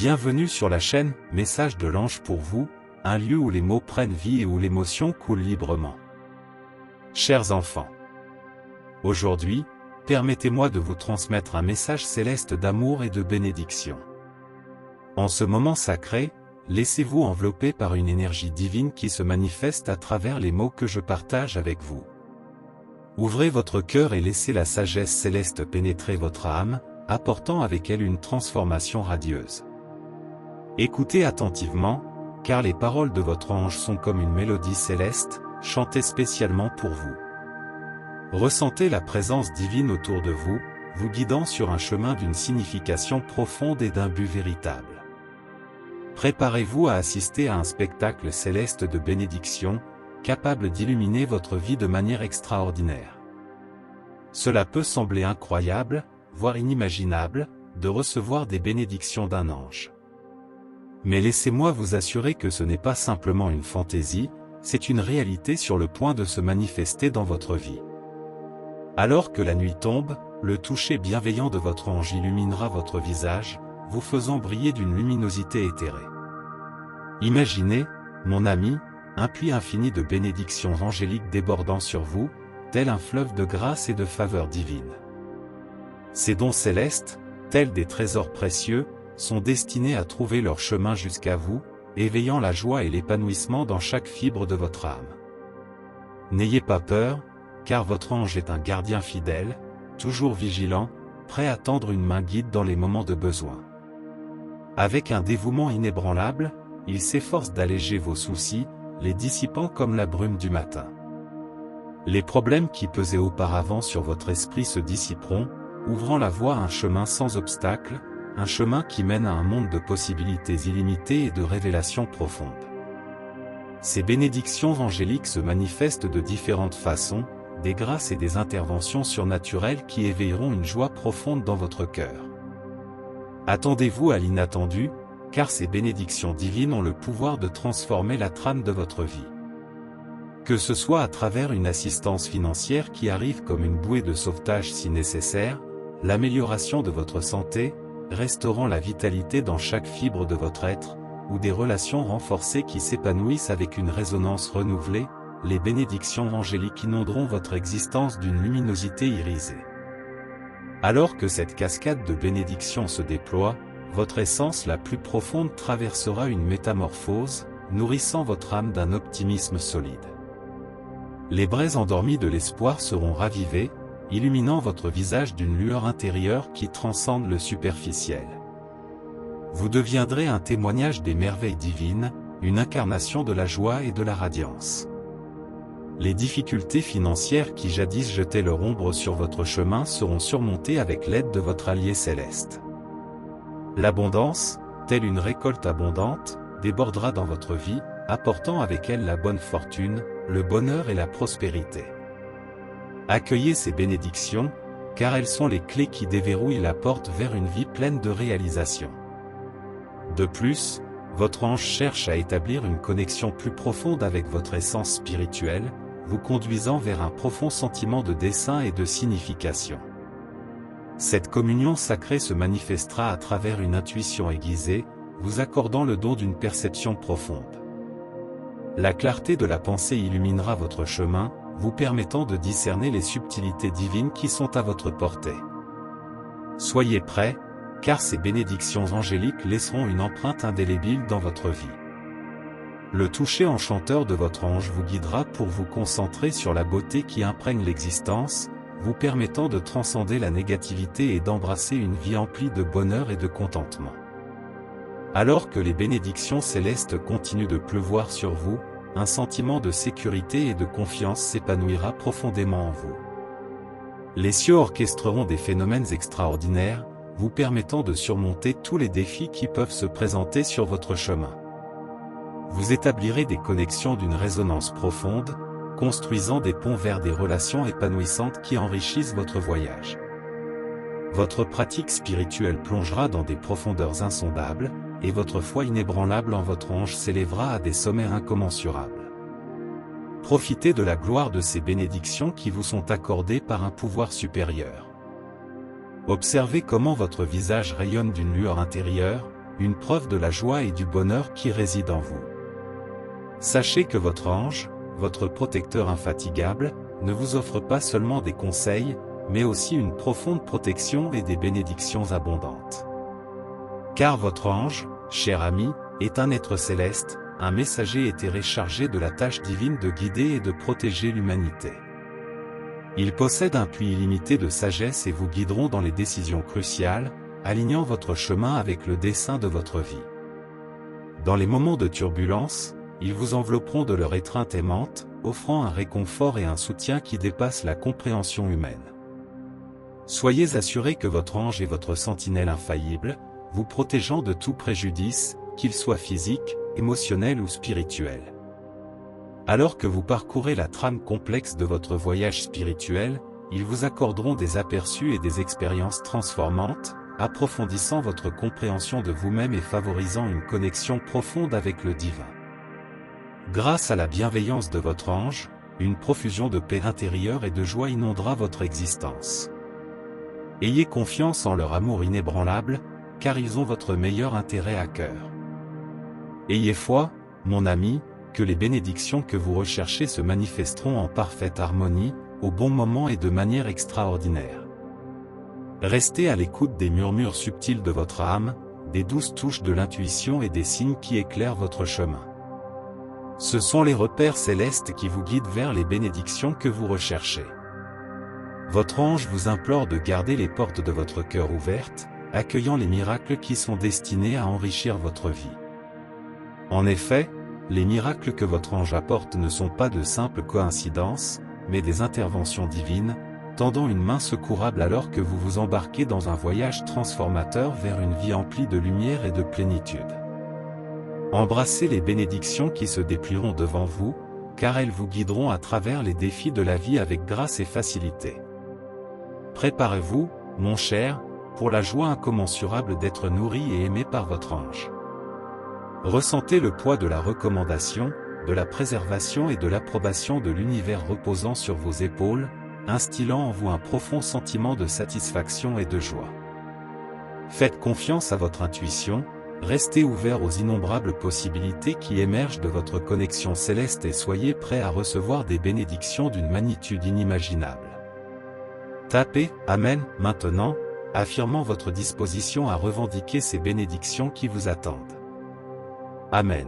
Bienvenue sur la chaîne Message de l'Ange pour vous, un lieu où les mots prennent vie et où l'émotion coule librement. Chers enfants, aujourd'hui, permettez-moi de vous transmettre un message céleste d'amour et de bénédiction. En ce moment sacré, laissez-vous envelopper par une énergie divine qui se manifeste à travers les mots que je partage avec vous. Ouvrez votre cœur et laissez la sagesse céleste pénétrer votre âme, apportant avec elle une transformation radieuse. Écoutez attentivement, car les paroles de votre ange sont comme une mélodie céleste, chantée spécialement pour vous. Ressentez la présence divine autour de vous, vous guidant sur un chemin d'une signification profonde et d'un but véritable. Préparez-vous à assister à un spectacle céleste de bénédiction, capable d'illuminer votre vie de manière extraordinaire. Cela peut sembler incroyable, voire inimaginable, de recevoir des bénédictions d'un ange. Mais laissez-moi vous assurer que ce n'est pas simplement une fantaisie, c'est une réalité sur le point de se manifester dans votre vie. Alors que la nuit tombe, le toucher bienveillant de votre ange illuminera votre visage, vous faisant briller d'une luminosité éthérée. Imaginez, mon ami, un puits infini de bénédictions angéliques débordant sur vous, tel un fleuve de grâce et de faveur divine. Ces dons célestes, tels des trésors précieux, sont destinés à trouver leur chemin jusqu'à vous, éveillant la joie et l'épanouissement dans chaque fibre de votre âme. N'ayez pas peur, car votre ange est un gardien fidèle, toujours vigilant, prêt à tendre une main guide dans les moments de besoin. Avec un dévouement inébranlable, il s'efforce d'alléger vos soucis, les dissipant comme la brume du matin. Les problèmes qui pesaient auparavant sur votre esprit se dissiperont, ouvrant la voie à un chemin sans obstacle, un chemin qui mène à un monde de possibilités illimitées et de révélations profondes. Ces bénédictions angéliques se manifestent de différentes façons, des grâces et des interventions surnaturelles qui éveilleront une joie profonde dans votre cœur. Attendez-vous à l'inattendu, car ces bénédictions divines ont le pouvoir de transformer la trame de votre vie. Que ce soit à travers une assistance financière qui arrive comme une bouée de sauvetage si nécessaire, l'amélioration de votre santé, restaurant la vitalité dans chaque fibre de votre être, ou des relations renforcées qui s'épanouissent avec une résonance renouvelée, les bénédictions angéliques inonderont votre existence d'une luminosité irisée. Alors que cette cascade de bénédictions se déploie, votre essence la plus profonde traversera une métamorphose, nourrissant votre âme d'un optimisme solide. Les braises endormies de l'espoir seront ravivées, illuminant votre visage d'une lueur intérieure qui transcende le superficiel. Vous deviendrez un témoignage des merveilles divines, une incarnation de la joie et de la radiance. Les difficultés financières qui jadis jetaient leur ombre sur votre chemin seront surmontées avec l'aide de votre allié céleste. L'abondance, telle une récolte abondante, débordera dans votre vie, apportant avec elle la bonne fortune, le bonheur et la prospérité. Accueillez ces bénédictions, car elles sont les clés qui déverrouillent la porte vers une vie pleine de réalisations. De plus, votre ange cherche à établir une connexion plus profonde avec votre essence spirituelle, vous conduisant vers un profond sentiment de dessein et de signification. Cette communion sacrée se manifestera à travers une intuition aiguisée, vous accordant le don d'une perception profonde. La clarté de la pensée illuminera votre chemin, vous permettant de discerner les subtilités divines qui sont à votre portée. Soyez prêts, car ces bénédictions angéliques laisseront une empreinte indélébile dans votre vie. Le toucher enchanteur de votre ange vous guidera pour vous concentrer sur la beauté qui imprègne l'existence, vous permettant de transcender la négativité et d'embrasser une vie emplie de bonheur et de contentement. Alors que les bénédictions célestes continuent de pleuvoir sur vous, un sentiment de sécurité et de confiance s'épanouira profondément en vous. Les cieux orchestreront des phénomènes extraordinaires, vous permettant de surmonter tous les défis qui peuvent se présenter sur votre chemin. Vous établirez des connexions d'une résonance profonde, construisant des ponts vers des relations épanouissantes qui enrichissent votre voyage. Votre pratique spirituelle plongera dans des profondeurs insondables, et votre foi inébranlable en votre ange s'élèvera à des sommets incommensurables. Profitez de la gloire de ces bénédictions qui vous sont accordées par un pouvoir supérieur. Observez comment votre visage rayonne d'une lueur intérieure, une preuve de la joie et du bonheur qui réside en vous. Sachez que votre ange, votre protecteur infatigable, ne vous offre pas seulement des conseils, mais aussi une profonde protection et des bénédictions abondantes. Car votre ange, cher ami, est un être céleste, un messager éthéré chargé de la tâche divine de guider et de protéger l'humanité. Il possède un puits illimité de sagesse et vous guideront dans les décisions cruciales, alignant votre chemin avec le dessein de votre vie. Dans les moments de turbulence, ils vous envelopperont de leur étreinte aimante, offrant un réconfort et un soutien qui dépassent la compréhension humaine. Soyez assurés que votre ange est votre sentinelle infaillible, vous protégeant de tout préjudice, qu'il soit physique, émotionnel ou spirituel. Alors que vous parcourez la trame complexe de votre voyage spirituel, ils vous accorderont des aperçus et des expériences transformantes, approfondissant votre compréhension de vous-même et favorisant une connexion profonde avec le divin. Grâce à la bienveillance de votre ange, une profusion de paix intérieure et de joie inondera votre existence. Ayez confiance en leur amour inébranlable, car ils ont votre meilleur intérêt à cœur. Ayez foi, mon ami, que les bénédictions que vous recherchez se manifesteront en parfaite harmonie, au bon moment et de manière extraordinaire. Restez à l'écoute des murmures subtils de votre âme, des douces touches de l'intuition et des signes qui éclairent votre chemin. Ce sont les repères célestes qui vous guident vers les bénédictions que vous recherchez. Votre ange vous implore de garder les portes de votre cœur ouvertes, accueillant les miracles qui sont destinés à enrichir votre vie. En effet, les miracles que votre ange apporte ne sont pas de simples coïncidences, mais des interventions divines, tendant une main secourable alors que vous vous embarquez dans un voyage transformateur vers une vie emplie de lumière et de plénitude. Embrassez les bénédictions qui se déplieront devant vous, car elles vous guideront à travers les défis de la vie avec grâce et facilité. Préparez-vous, mon cher, pour la joie incommensurable d'être nourri et aimé par votre ange. Ressentez le poids de la recommandation, de la préservation et de l'approbation de l'univers reposant sur vos épaules, instillant en vous un profond sentiment de satisfaction et de joie. Faites confiance à votre intuition, restez ouvert aux innombrables possibilités qui émergent de votre connexion céleste et soyez prêts à recevoir des bénédictions d'une magnitude inimaginable. Tapez « Amen » maintenant, affirmant votre disposition à revendiquer ces bénédictions qui vous attendent. Amen.